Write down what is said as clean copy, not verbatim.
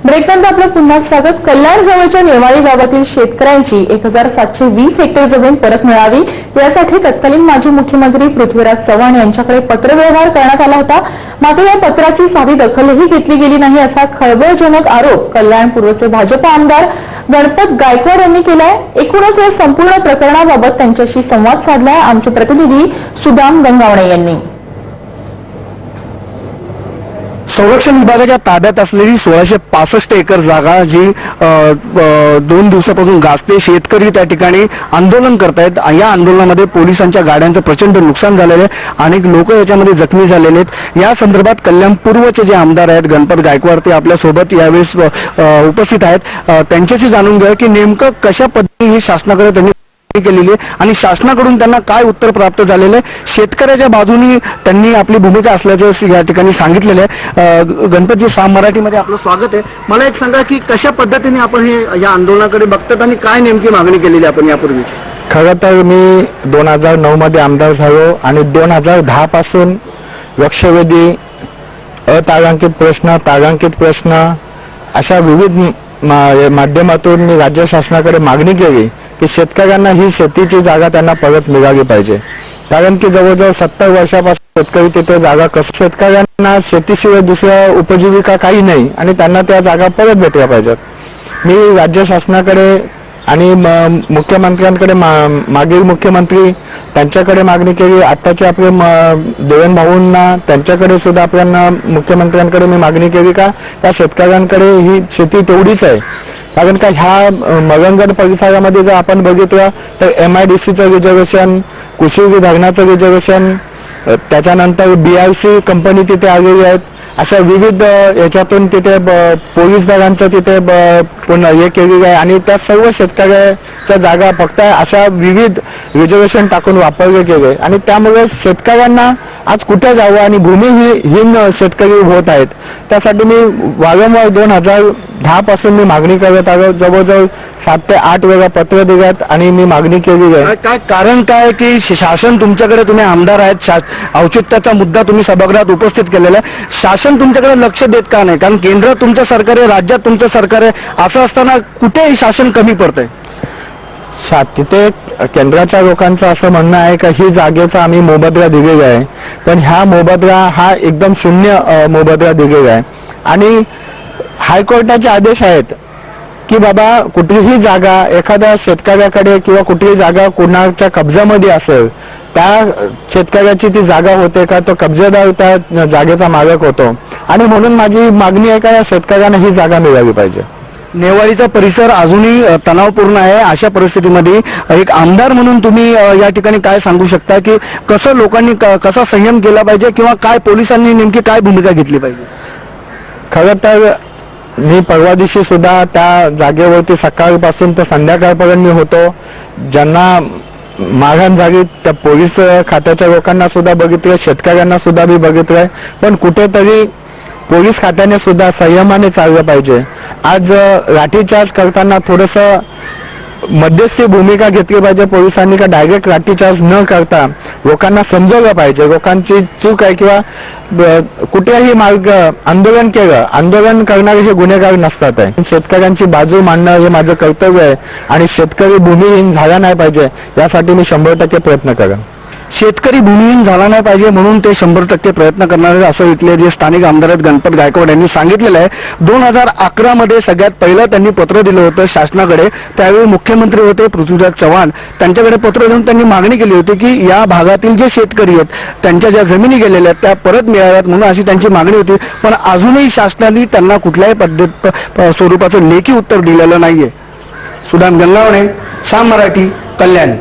ब्रेकनंतर आपलं पुन्हा स्वागत. कल्याण जवळच्या नेवाळी गावातील शेतकऱ्यांची 1720 हेक्टर जमीन परत मिळावी यासाठी तत्कालीन माजी मुख्यमंत्री पृथ्वीराज चव्हाण यांच्याकडे पत्रव्यवहार करण्यात आला होता. मात्र या पत्राची साधी दखलही घेतली गेली नाही असा खळबळजनक आरोप कल्याण पूर्वचे भाजप आमदार गणपत गायकवाड यांनी केलाय. एकूणच या संपूर्ण प्रकरणाबाबत त्यांच्याशी संवाद साधलाय आमचे प्रतिनिधी सुदाम गंगावणे यांनी. संरक्षण विभागाच्या ताब्यात असलेली 1665 एकर जागा जी 2 दिवसापासून गाजते, शेतकरी त्या ठिकाणी आंदोलन करतायत. या आंदोलनामध्ये पोलिसांच्या गाड्यांचं प्रचंड नुकसान झालेलं आहे. अनेक लोक याच्यामध्ये जखमी झालेले आहेत. या संदर्भात कल्याण पूर्वचे जे आमदार आहेत गणपत गायकवाड ते आपल्या सोबत यावेळेस उपस्थित आहेत. त्यांच्याशी जाणून घ्या की नेमकं कशा पद्धतीने शासनाकडे त्यांनी केलेली आणि शासनाकडून त्यांना काय उत्तर प्राप्त झालेलं आहे. शेतकऱ्याच्या बाजूनी त्यांनी आपली भूमिका असल्याचं या ठिकाणी सांगितलेलं आहे. गणपतजी, साम मराठीमध्ये आपलं स्वागत आहे. मला एक सांगा की कशा पद्धतीने आपण हे या आंदोलनाकडे बघतात आणि काय नेमकी मागणी केलेली आपण यापूर्वी? खरं तर मी 2009 मध्ये आमदार झालो आणि 2010 पासून लक्षवेधी, अतारांकित प्रश्न, तारांकित प्रश्न अशा विविध माध्यमातून मी राज्य शासनाकडे मागणी केली की शेतकऱ्यांना ही शेतीची जागा त्यांना परत मिळाली पाहिजे. कारण की जवळजवळ 70 वर्षापासून शेतकरी तिथे जागा शेतकऱ्यांना शेतीशिवाय दुसऱ्या उपजीविका काही नाही आणि त्यांना त्या जागा परत भेटल्या पाहिजेत. मी राज्य शासनाकडे आणि मुख्यमंत्र्यांकडे मागील मुख्यमंत्री त्यांच्याकडे मागणी केली. आत्ताचे आपले देवेंद्र भाऊंना त्यांच्याकडे सुद्धा आपल्याला मुख्यमंत्र्यांकडे मी मागणी केली का त्या शेतकऱ्यांकडे ही शेती तेवढीच आहे. कारण का ह्या मलंगड परिसरामध्ये जर आपण बघितलं तर MIDCचं रिझर्वेशन, कुशिवरी धरणाचं रिझर्वेशन, त्याच्यानंतर BRC कंपनी तिथे आलेली आहेत. अशा विविध याच्यातून तिथे पोलीस दलांचं तिथे पुन्हा हे केलेलं आहे आणि त्या सर्व शेतकऱ्याच्या जागा फक्त अशा विविध रिझर्वेशन टाकून वापरले गेले आणि त्यामुळे शेतकऱ्यांना आज कुठे जावं आणि भूमिहीन शेतकरी होत आहेत. त्यासाठी मी वारंवार 2010 पासून मी मागणी करत आलो. जवळजवळ 7 ते 8 वेळा पत्र दिल्यात आणि मी मागणी केली आहे. काय कारण काय की शासन तुमच्याकडे, तुम्ही आमदार आहेत, औचित्याचा मुद्दा तुम्ही सभागृहात उपस्थित केलेला आहे, शासन तुमच्याकडे लक्ष देत का नाही? कारण केंद्रात तुमचं सरकार आहे, राज्यात तुमचं सरकार आहे, असं असताना कुठेही शासन कमी पडतंय. तिथे केंद्राच्या लोकांचं असं म्हणणं आहे का ही जागेचा आम्ही मोबदला दिलेला आहे, पण ह्या मोबदला हा एकदम शून्य मोबदला दिलेला आहे. आणि हायकोर्टाचे आदेश आहेत की बाबा कुठलीही जागा एखाद्या शेतकऱ्याकडे किंवा कुठलीही जागा कोणाच्या कब्जामध्ये असेल त्या शेतकऱ्याची ती जागा होते का, तो कब्जेदार त्या जागेचा मालक होतो. आणि म्हणून माझी मागणी आहे का या शेतकऱ्यांना ही जागा मिळाली पाहिजे. नेवाळीचा परिसर अजूनही तणावपूर्ण आहे. अशा परिस्थितीमध्ये एक आमदार म्हणून तुम्ही या ठिकाणी काय सांगू शकता की कसं लोकांनी कसा संयम केला पाहिजे किंवा काय पोलिसांनी नेमकी काय भूमिका घेतली पाहिजे? खरं तर मी परवा दिवशी सुद्धा त्या जागेवरती सकाळपासून तर संध्याकाळपर्यंत मी होतो. ज्यांना मारहाण झाली त्या पोलीस खात्याच्या लोकांना सुद्धा बघितलं, शेतकऱ्यांना सुद्धा मी बघितलंय, पण कुठेतरी पोलीस खात्याने सुद्धा संयमाने चाललं पाहिजे. आज लाठीचार्ज करताना थोडंसं मध्यस्थी भूमिका घेतली पाहिजे पोलिसांनी का डायरेक्ट लाठीचार्ज न करता लोकांना समजवलं पाहिजे. लोकांची चूक आहे किंवा कुठेही मार्ग आंदोलन केलं, आंदोलन करणारे हे गुन्हेगार नसतात आहे. शेतकऱ्यांची बाजू मांडणं हे माझं कर्तव्य आहे आणि शेतकरी भूमिहीन झाला नाही पाहिजे यासाठी मी 100% प्रयत्न करेन. शेतकरी भूमिहीन झाला नाही पाहिजे म्हणून ते 100% प्रयत्न करणार आहे असं इथले जे स्थानिक आमदार आहेत गणपत गायकवाड यांनी सांगितलेलं आहे. 2011 मध्ये सगळ्यात पहिलं त्यांनी पत्र दिलं होतं शासनाकडे. त्यावेळी मुख्यमंत्री होते पृथ्वीराज चव्हाण. त्यांच्याकडे पत्र देऊन त्यांनी मागणी केली होती की या भागातील जे शेतकरी आहेत त्यांच्या ज्या जमिनी गेलेल्या आहेत त्या परत मिळाव्यात म्हणून अशी त्यांची मागणी होती. पण अजूनही शासनाने त्यांना कुठल्याही स्वरूपाचं लेखी उत्तर दिलेलं नाहीये. सुदाम गंगावणे, साम मराठी, कल्याण.